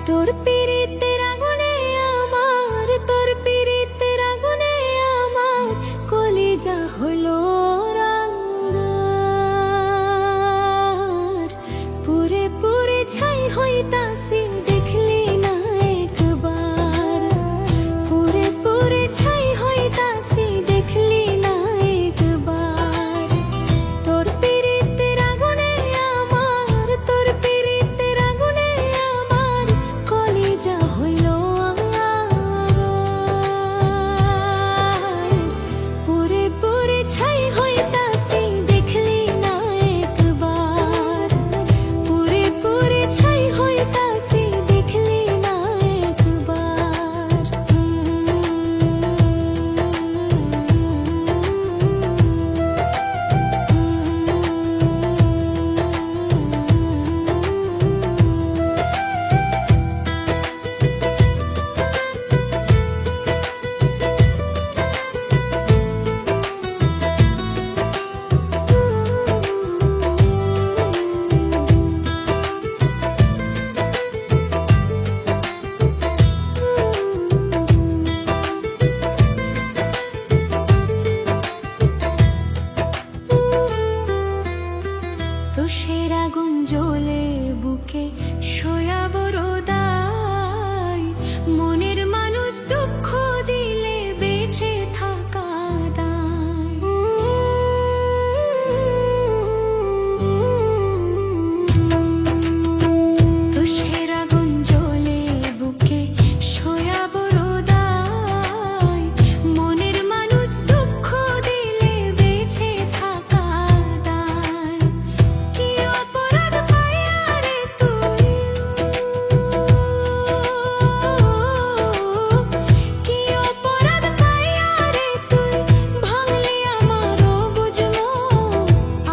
তোর পীড়িতের আগুনে আমার, তোর পীড়িতের আগুনে আমার কলিজা হলো রাঙার। পুরে পুরে ছাই হইতাছি দেখলি না একবার, পুরে পুরে ছাই হইতাছি দেখলি না একবার। তোর পীড়িতের আগুনে আমার, তোর পীড়িতের আগুনে আমার কলিজা হইল আঙ্গার। পুরে পুরে ছাই হইতাছি দেখলি না একবার, পুরে পুরে ছাই হইতাছি দেখলি না একবার। তুষের আগুন জ্বলে বুকে সয়া বড় দায়, মনের মানুষ দুঃখ দিলে বেঁচে থাকা দায়। তুষের আগুন জ্বলে বুকে সয়া বড় দায়, মনের মানুষ দুঃখ দিলে বেঁচে থাকা দায়। কি অপরাধ পাইয়া রে তুই, কি অপরাধ পাইয়া রে তুই ভাঙলি আমারও বুঝমো।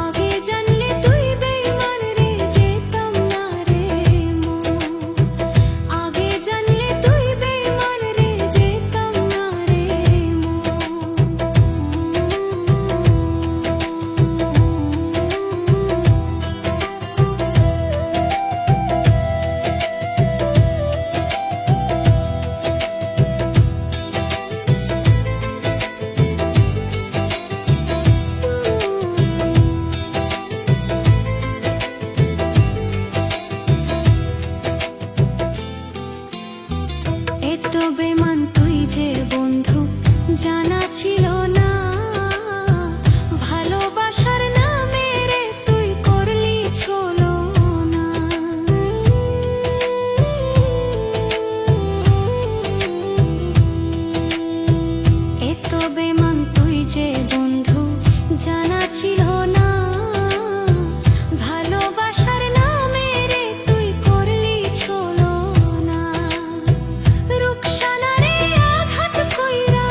আগে জানলে তুই বেঈমান রে যেতাম না রে মো, আগে জানলে তুই বেঈমান রে যেতাম না রে মো। এত বেমান তুই যে বন্ধু জানা ছিল না, ভালোবাসার নামে রে তুই করলি ছলনা। এত বেমান তুই যে বন্ধু জানা ছিল না, ভালোবাসার নামে রে তুই করলি ছলনা। রুকসানা রে আঘাত কইরা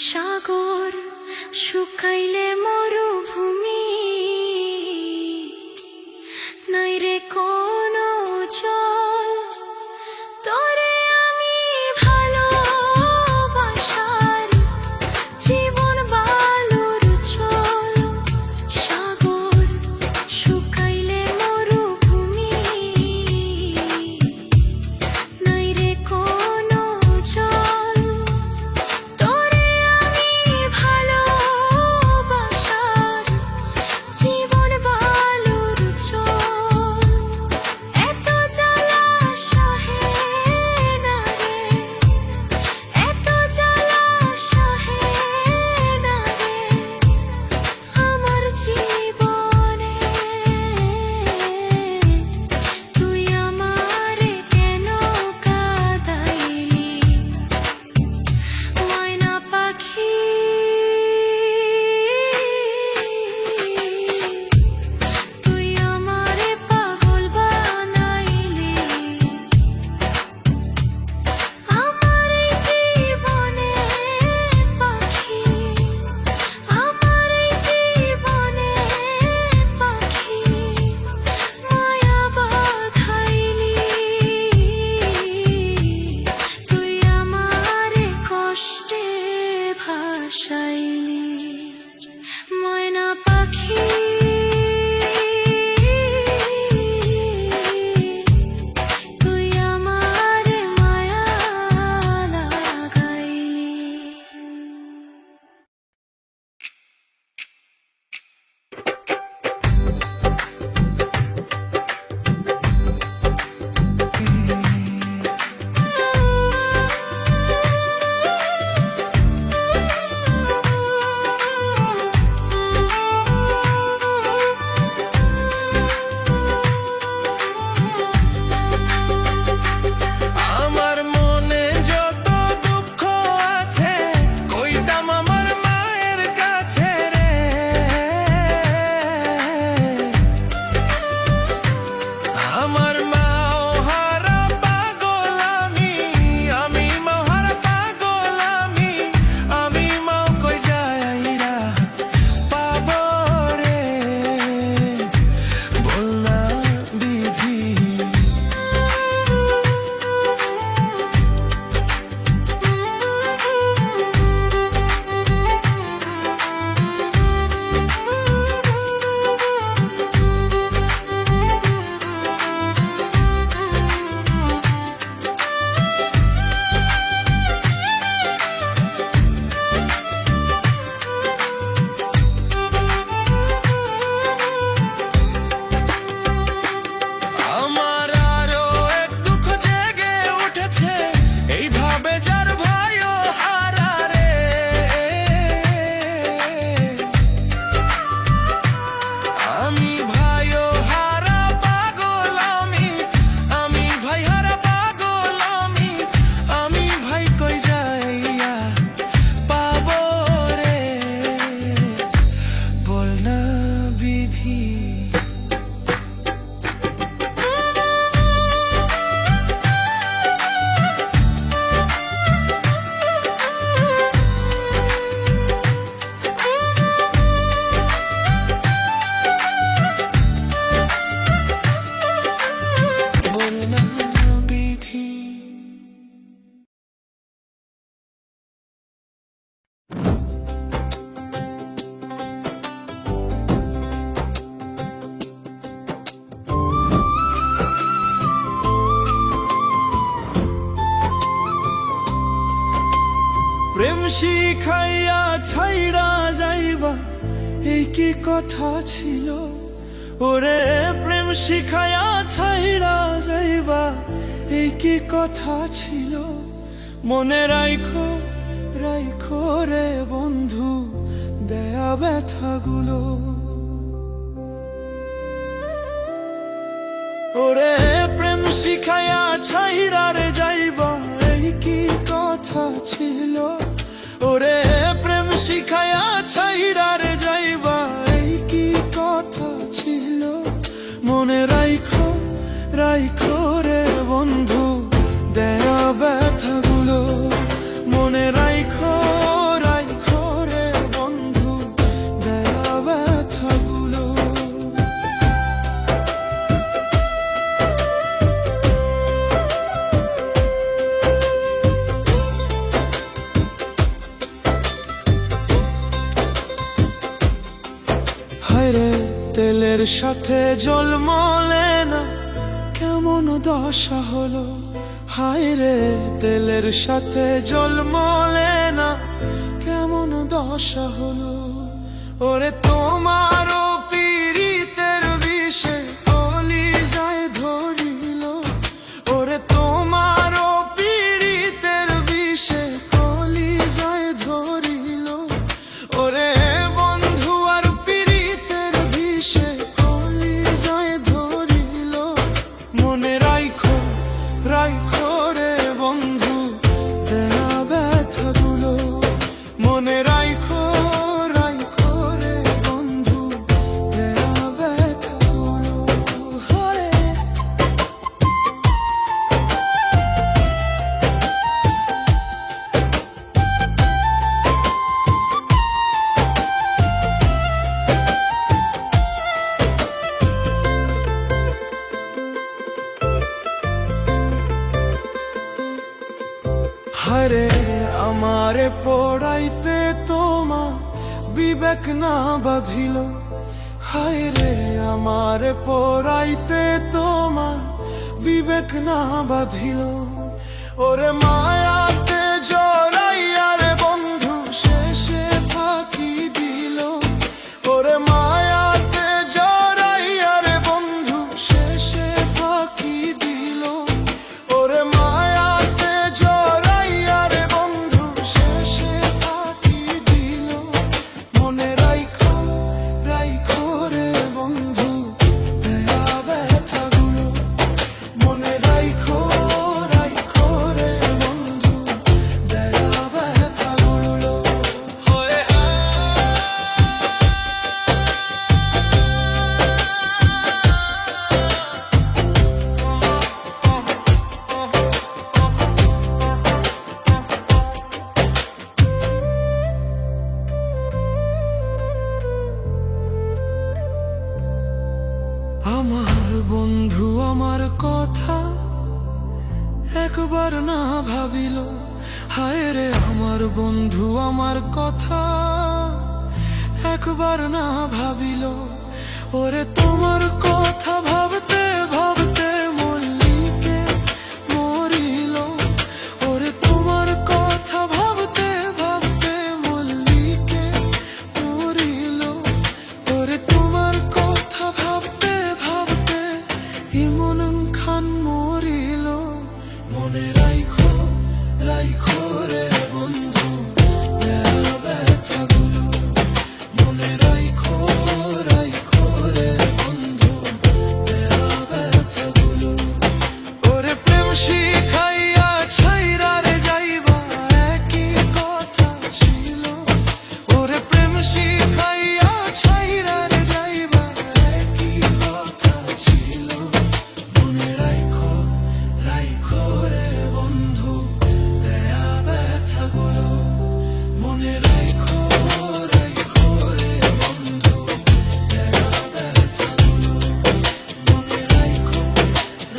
সাগর শুকাইলে মরুভূমি, নাই রে কোনো জল। তোরে আমি ভালোবাসার জীবন বালুর চল। সাগর শুকাইলে মরুভূমি, নাই রে কোনো জল। তোরে আমি ভালোবাসার জীবন বালুর চল। এত জ্বালা সহে না রে, এত জ্বালা সহে না রে আমার জীবনে। তুই আমারে কেন কাঁদাইলি ময়না পাখি? তুই আমারে পাগল বানাইলি আমার এই জীবনে পাখি, আমার এই জীবনে পাখি মায়া বাঁধাইলি। তুই আমারে কষ্টে ভাসাইলি ময়না পাখি। তুই আমারে মায়া লাগাইলি। আমার মনে যত দুঃখ আছে কইতাম আমার মায়ের কাছে রে। আমার মাও হারা পাগল আমি, আমি মাও হারা পাগল আমি, আমি মাও কই যাইরা পাবো রে বল না বিধি। আমার আরো এক দুঃখ জেগে উঠেছে এইভাবে যার ভাইও হারা রে। আমি ভাইও হারা পাগল আমি, আমি ভাই হারা পাগল আমি, আমি ভাই কই যাইয়া পাবো রে বল না বিধি। বল না বিধি। প্রেম শিখাইয়া ছাইড়া যাইবা এই কি কথা ছিল ওরে। প্রেম শিখাইয়া ছাইড়া যাইবা এই কি কথা ছিল। মনে রাইখো রাইখো রে বন্ধু দেয়া ব্যথাগুলো। ওরে প্রেম শিখাইয়া ছাইড়া রে যাইবা এই কি কথা ছিল। ওরে প্রেম শিখাইয়া ছাইড়া রে যাইবা এই কি কথা ছিল। মনে রাইখো রাইখো রে বন্ধু দেয়া ব্যথাগুলো। মনে রাইখো রাইখো তেলের সাথে জল মলে না, কেমন দশা হলো। হায় রে তেলের সাথে জল মলে না, কেমন দশা হলো। ওরে তোমারও পীড়িতের বিষে কলিজায় ধরিল, ওরে তোমারও পীড়িতের বিষে কলিজায় ধরিল। ওরে বন্ধু আর পীড়িতের বিষে কলিজায় ধরিল। মনে রাইখো রাইখো রে বন্ধু দেয়া ব্যথাগুলো, মনে রাইখো রাইখো রে বন্ধু দেয়া ব্যথাগুলো। হয় হারে আমারে পড়াইতে তোমা বিবেক না বাঁধিল, হায় রে আমারে পড়াইতে তোমা বিবেক না বাঁধিল। ওরে মায়াতে জড়াইয়া রে বন্ধু শেষে ফাঁকি দিল, ওরে মায়াতে জড়াইয়া রে বন্ধু শেষে ফাঁকি দিল। ওরে মায়াতে জড়াইয়া রে বন্ধু শেষে ফাঁকি দিল। মনে রাইখো রাইখো রে বন্ধু দেয়া ব্যথাগুলো, মনে রাইখো রাইখো রে বন্ধু দেয়া ব্যথাগুলো। আমার বন্ধু আমার কথা একবার না ভাবিল, হায় রে আমার বন্ধু আমার কথা একবার না ভাবিল। ওরে তোমার কথা ভাবতে ভাবতে মল্লিকে মরিল, ওরে তোমার কথা ভাবতে ভাবতে মল্লিকে মরিল। ওরে তোমার কথা ভাবতে ভাবতে ইমন খান মরিল। মনে রাইখো রাইখো রে বন্ধু দেয়া ব্যথাগুলো, মনে রাইখো রাইখো রে বন্ধু দেয়া ব্যথাগুলো। ওরে প্রেম শিখাইয়া ছাইরা রে যাইবা একই কথা ছিল, ওরে প্রেম শিখাইয়া ছাইরা রে যাইবা একই কথা ছিল। মনে রাইখো রাইখো রে বন্ধু দেয়া ব্যথাগুলো, মনে রাইখো রাইখো রে বন্ধু দেয়া ব্যথাগুলো। মনে রাইখো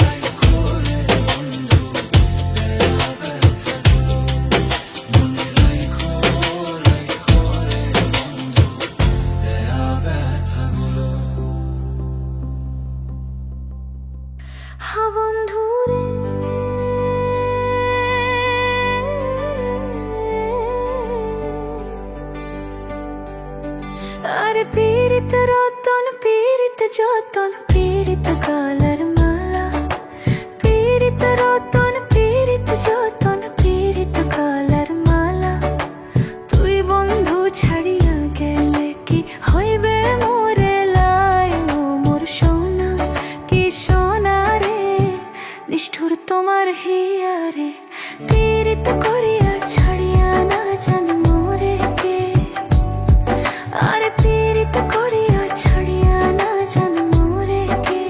রাইখো রে বন্ধু দেয়া ব্যথাগুলো, মনে রাইখো রাইখো রে বন্ধু দেয়া ব্যথাগুলো। হা বন্ধু রে আরে পীড়িত রতন পীড়িত যতন পীড়িত কালার মালা, পীড়িত রতন পীড়িত যতন পীড়িত কালার মালা। তুই বন্ধু ছাড়িয়া গেলে কি হইবে মোরে লাই, ও মোর সোনা কি সোনা রে নিষ্ঠুর তোমার হিয়ারে। পীড়িত করিয়া ছাড়িয়া না জান মোরে কে, আরে পীড়িত করিয়া ছাড়িয়া না জান মোরে কে।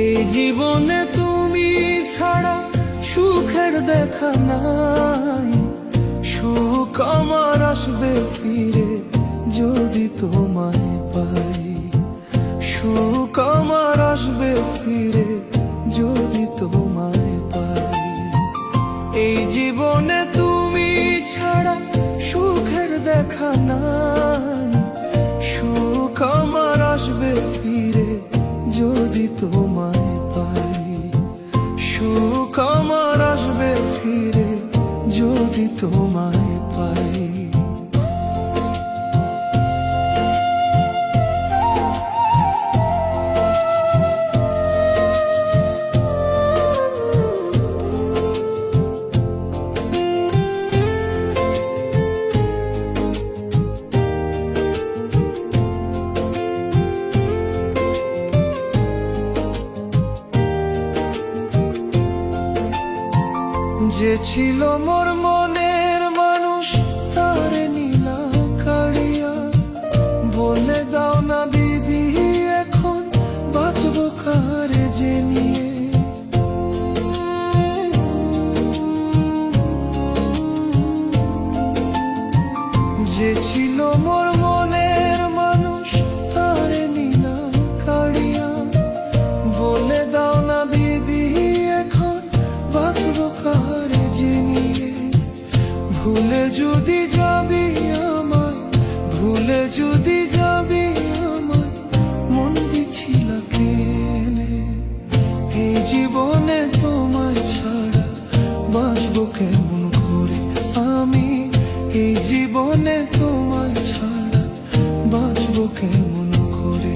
এই জীবনে তুমি ছাড়া সুখের দেখা নাই, সুখ আমার আসবে ফিরে যদি তোমায় পাই, সুখ আমার আসবে ফিরে যদি তোমায় পাই। এই জীবনে তুমি ছাড়া সুখের দেখা নাই, সুখ আমার আসবে ফিরে যদি তোমায় পাই, সুখ আমার আসবে ফিরে যদি তোমায় পাই। যে ছিল মোর মনের মানুষ তারে নীলা কাড়িয়া, বলে দাও না বিধি এখন বাঁচবো কারে যে নিয়ে। যে ছিল মোর মনের মানুষ তারে নীলা কাড়িয়া, বলে দাও না বিধি এখন বাঁচবো কারে যে নিয়ে। ভুলে যদি যাবি আমায়, ভুলে যদি যাবি আমায়, মন দিছিল কেনে। এই জীবনে তোমায় ছাড়া বাঁচবো কেমন করে আমি, এই জীবনে তোমায় ছাড়া বাঁচবো কেমন করে।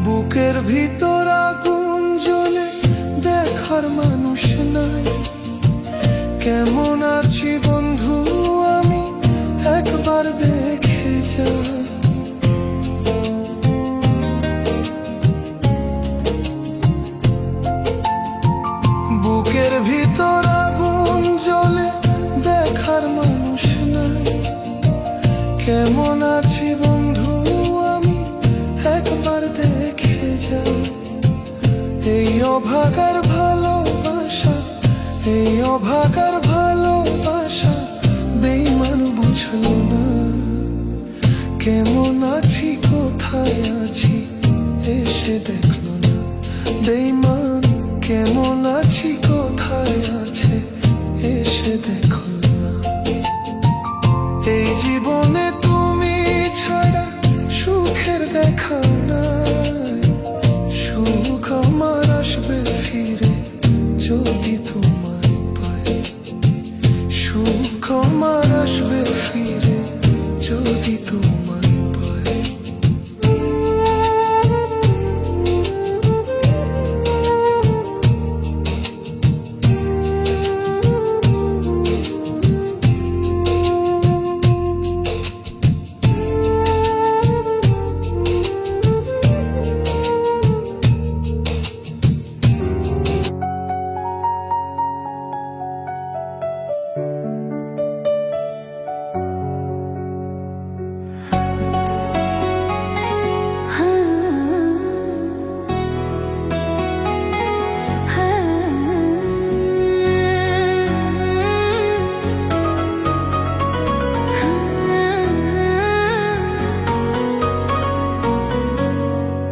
বুকের ভিতর আগুন জ্বলে দেখার মানুষ নাই, কেমন আছি বন্ধু আমি একবার দেখে যা। বুকের ভিতর আগুন জ্বলে দেখার মানুষ নাই, কেমন আছি বন্ধু আমি একবার দেখে যা। এই অভাগার ভালোবাসা, এই অভাগার ভালোবাসা বেঈমান বুঝলো না। কেমন আছি কোথায় আছি এসে দেখলো না, বেঈমান কেমন আছি কোথায় আছে এসে দেখলো না। এই জীবনে তুমি ছাড়া সুখের দেখা নাই, সুখ আমার আসবে ফিরে যদি তোমায় পাই, সুখ আমার আসবে ফিরে যদি তোমায় পাই।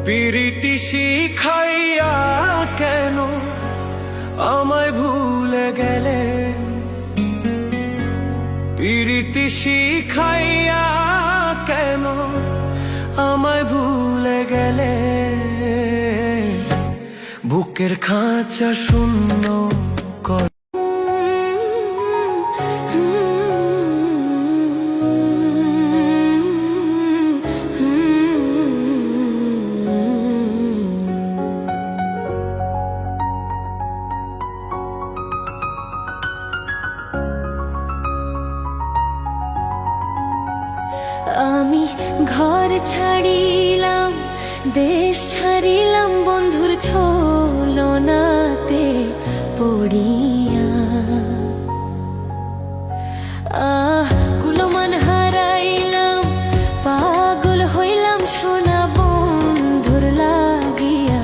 পিরিতি শিখাইয়া কেন আমায় ভুলে গেলে, পিরিতি শিখাইয়া কেন আমায় ভুলে গেলে। বুকের খাঁচা শূন্য কর ঘর ছাড়িলাম, দেশ ছাড়িলাম বন্ধুর ছলনাতে পড়িয়া। কুলমান হারাইলাম, পাগল হইলাম সোনা বন্ধুর লাগিয়া।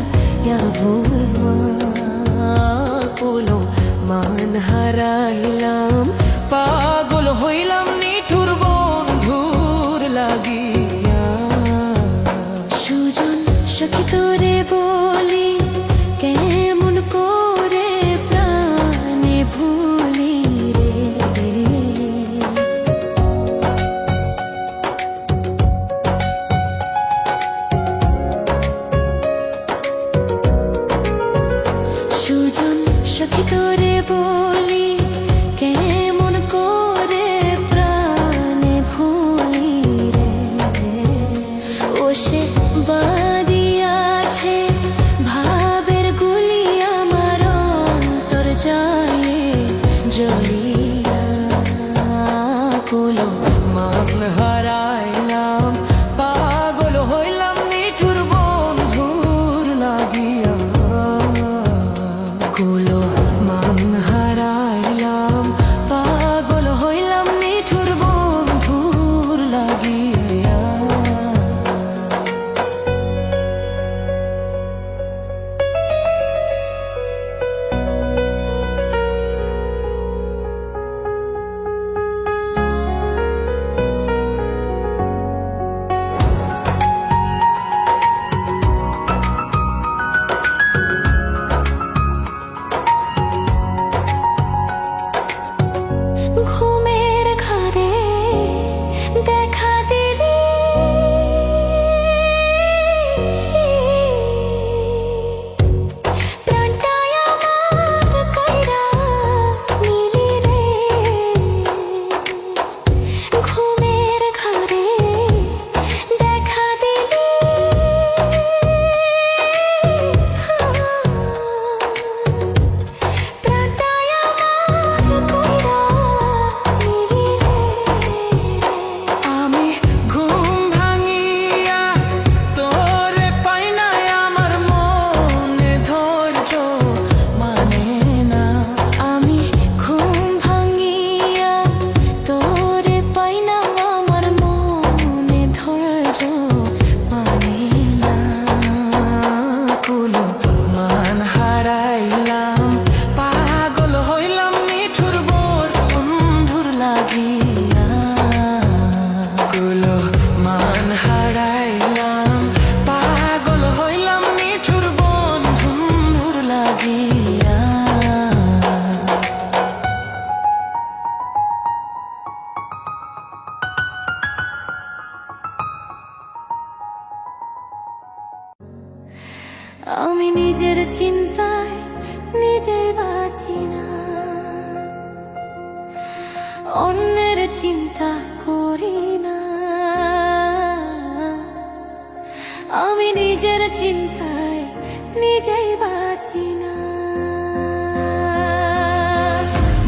কুলমান হারাইলাম, পাগল হইলাম নিঠুর বন্ধুর লাগিয়া। সুজন সখী তোরে বলি, কেমন করে প্রাণে ভুলি রে। সুজন সখী তোরে বলি, কেমন করে প্রাণে ভুলি রে। ও সে বাদিয়াছে ভাবের গুলি আমার অন্তর যায় জ্বলিয়া। কুলমান হারাইলাম, পাগল হইলাম নিঠুর বন্ধুর লাগিয়া। কুলমান হারাইলাম, পাগল হইলাম নিঠুর বন্ধুর লাগিয়া। ঘুমের ঘরে দেখা দিলি, প্রাণটাই আমার কাইরা নিলি রে। ঘুমের ঘরে দেখা দিলি, প্রাণটাই আমার কাইরা নিলি রে। আমি ঘুম ভাঙিয়া তোরে পাই না, আমার মনে ধৈর্য মানে না। আমি ঘুম ভাঙিয়া তোরে পাই না, আমার মনে ধৈর্য মানে না। কুলমান হারাইলাম, পাগল হইলাম নিঠুর বন্ধুর লাগিয়া। কুলমান হারাইলাম, পাগল হইলাম নিঠুর বন্ধুর লাগিয়া। আমি নিজের চিন্তায় নিজে বাঁচি না, অন্যের চিন্তা করি না। আমি নিজের চিন্তায় নিজেই বাঁচি না।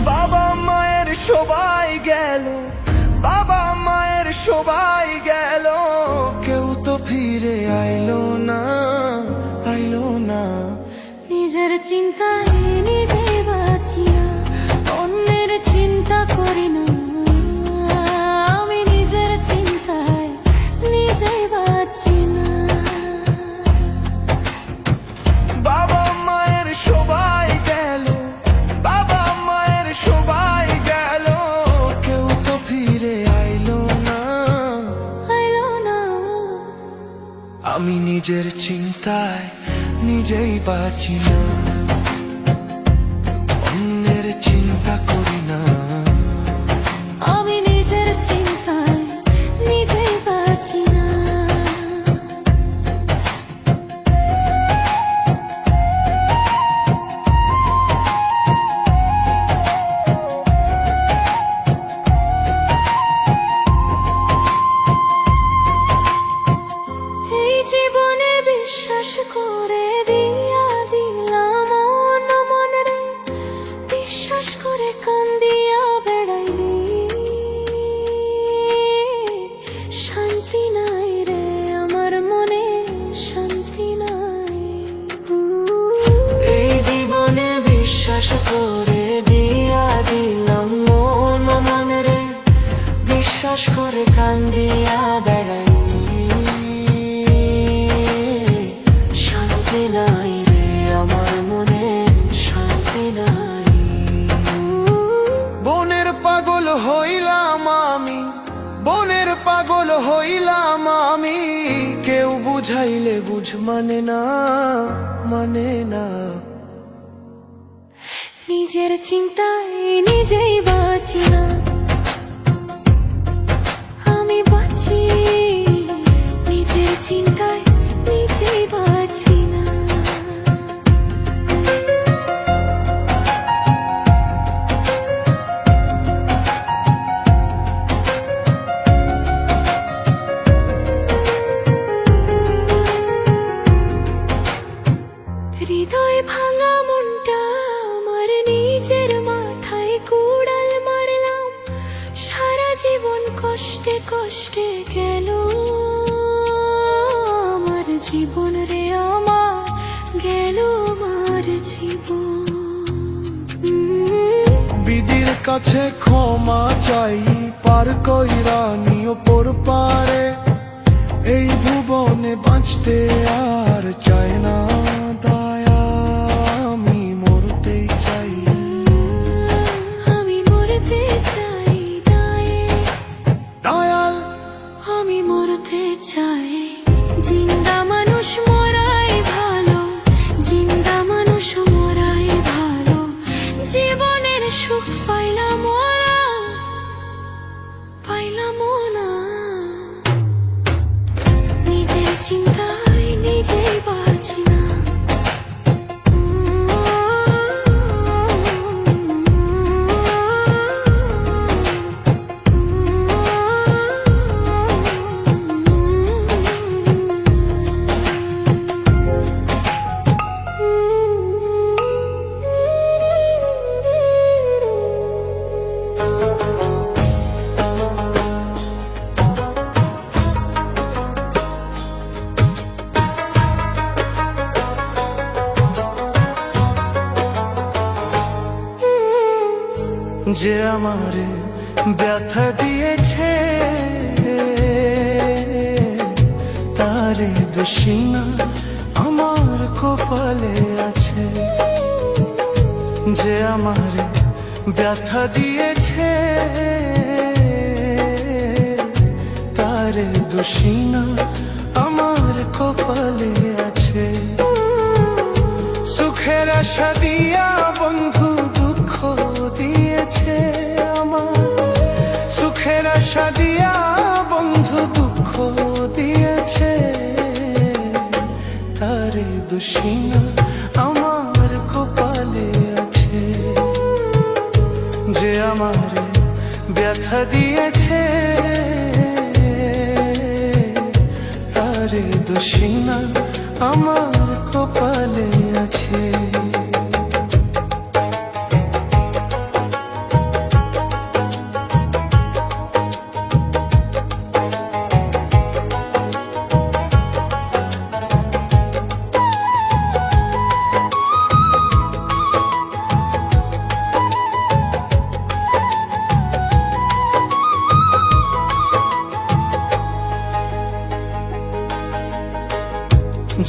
বাবা মায়ের সবাই গেল, বাবা মায়ের সবাই গেল, কেউ তো ফিরে আইলো না, আইলো না। নিজের চিন্তায় নিজে বাঁচি না, অন্যের চিন্তা করি না। আমি নিজের চিন্তায় নিজে বাঁচি না। বাবা মায়ের সবাই গেল, বাবা মায়ের সবাই গেল, কেউ তো ফিরে আইলো না, আইলো না। আমি নিজের চিন্তায় নিজেই বাঁচি না, অন্যের চিন্তা করি না। আমি নিজের চিন্তায় নিজেই বাঁচি না। এই জীবনে বিশ্বাস করে দিয়া দিলাম অন্য মনে রে, বিশ্বাস করে কান্দিয়া বেড়াই রে। শান্তি নাই হইলাম আমি, কেউ বুঝাইলে বুঝ মানে না, মানে না। নিজের চিন্তায় নিজেই বাঁচি না, আমি বাঁচি নিজের চিন্তায় নিজেই বাঁচি না। হৃদয় ভাঙা মনটা আমার নিজের মাথায় কুড়াল মারলাম, সারা জীবন কষ্টে কষ্টে গেল আমার জীবন রে, আমার গেল আমার জীবন। বিধির কাছে ক্ষমা চাই, পার কইরা নিও পর পারে, এই ভুবনে বাঁচতে আর চায় না দয়া, আমি মরতেই চাই, আমি মরতে চাই দায়ে, দয়াল আমি মরতে চাই। জিন্দা মানুষ মরাই ভালো, জিন্দা মানুষ মরাই ভালো, জীবনের সুখ পাইলাম না, পাইলাম না। নিজের চিন্তায় নিজেই বাঁচি না, যে আমারে ব্যথা দিয়েছে তারে দোষী না, আমার কপালে আছে। যে আমারে ব্যথা দিয়েছে তারে দোষী না, আমার কপালে আছে। সুখের আশা দিয়া বন্ধু দুঃখ দিয়েছে আমার, সুখের আশা দিয়া বন্ধু দুঃখ দিয়েছে, তারে দোষী না, আমার কপালে আছে। যে আমারে ব্যথা দিয়েছে তারে দোষী না, আমার কপালে আছে।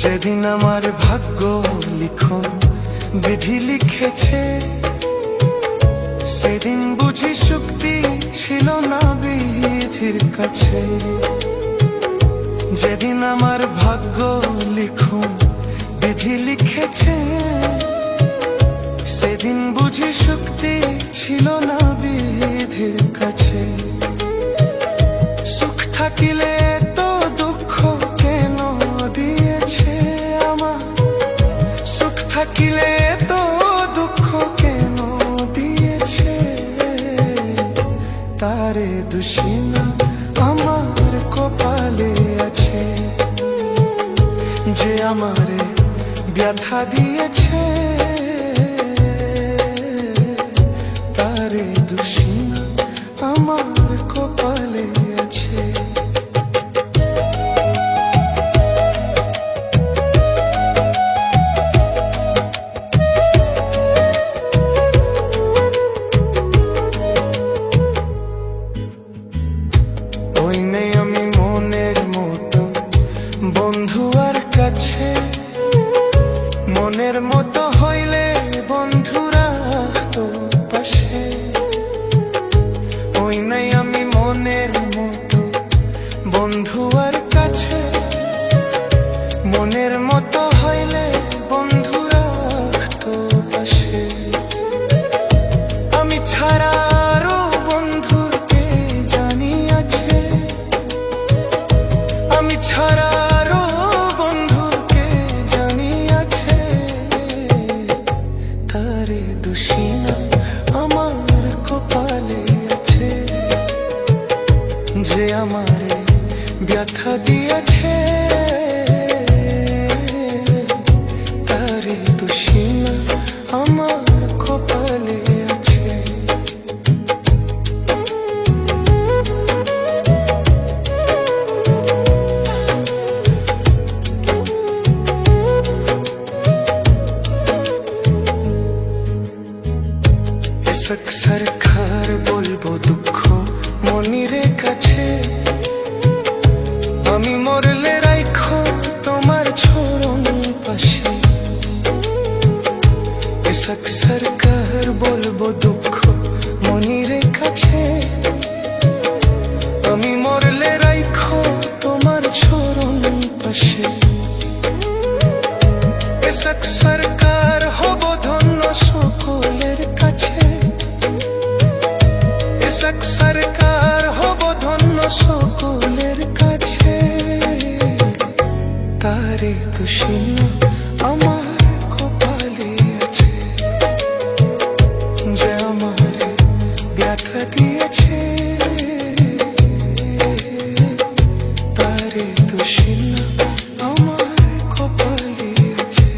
যেদিন আমার ভাগ্য লিখন বিধি লিখেছে, সেদিন বুঝি শক্তি ছিল না বিধির কাছে। যেদিন আমার ভাগ্য লিখন বিধি লিখেছে, সেদিন বুঝি শক্তি ছিল না বিধির কাছে। সুখ থাকিলে তো দুঃখ কেন দিয়েছে আমার, সুখ থাকিলে তো দুঃখ কেন দিয়েছে, তারে দোষী না, আমার কপালে আছে। যে আমারে ব্যথা দিয়েছে তারে দোষী না, আমার কপালে আছে। ওই নেই আমি মনের মতো বন্ধু আর কাছে, মনের মতো হইলে বন্ধুরা তো পাশে। ওই নাই আমি মনের মতো ছাড়া আরো বন্ধুকে জানি আছে, আমি ছাড়া আরো বন্ধুকে জানি আছে। তারে দোষী না আমার কপালে আছে, যে আমারে ব্যথা দিয়েছে। তারে দোষী না আমার কপালে আছে। সরকার বলবো দুঃখ মনিরে কাছে, আমি মরলে রাখো তোমার চরণ পাশে। সরকার বলবো দুঃখ মনিরে কাছে, আমি মরলে রাখো তোমার চরণ পাশে। সরকার হব ধন্য সকলের কাছে, সরকার হব ধন্য সকলের কাছে। তারে দোষী না আমার কপালে আছে, যে আমারে ব্যথা দিয়েছে। তারে দোষী না আমার কপালে আছে।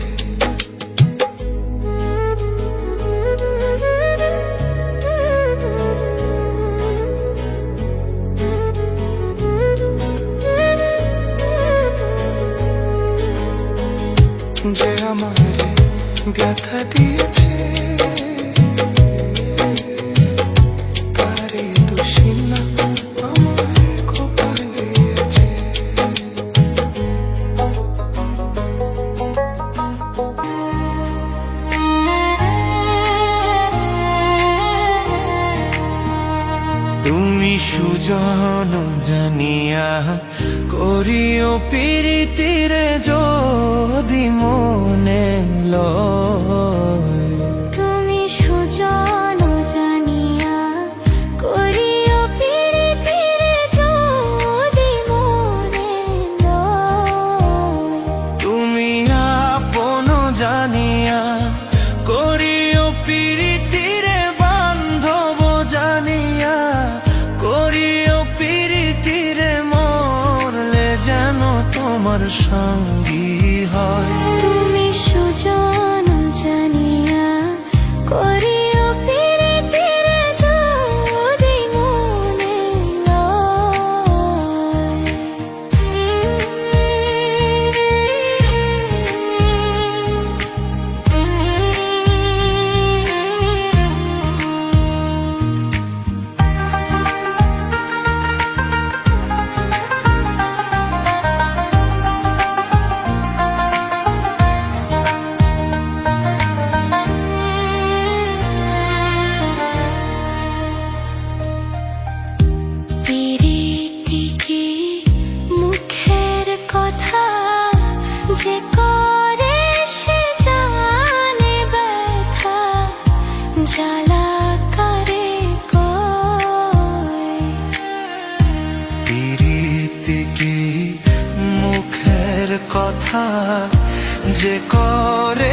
যে আমারে ব্যথা দিয়েছে। তারে দোষী না আমার কপালে আছে। তুমি সুজন জানিয়া করিও প্রীতিরে যদি মনে লয়। তুমি সুজন জানিয়া করিও প্রীতিরে যদি মনে লয়। তুমি আপন জানিয়া করিও প্রীতিরে বান্ধব জানিয়া করিও প্রীতিরে মরলে যেন তোমার সঙ্গী হয়। তুমি সুজন জানিয়া করিও প্রীতিরে যদি মনে লয়। প্রীতি কি মুখের কথা, যে করে সে জানে ব্যথা, জ্বালা করে কয়। প্রীতি কি মুখের কথা, যে করে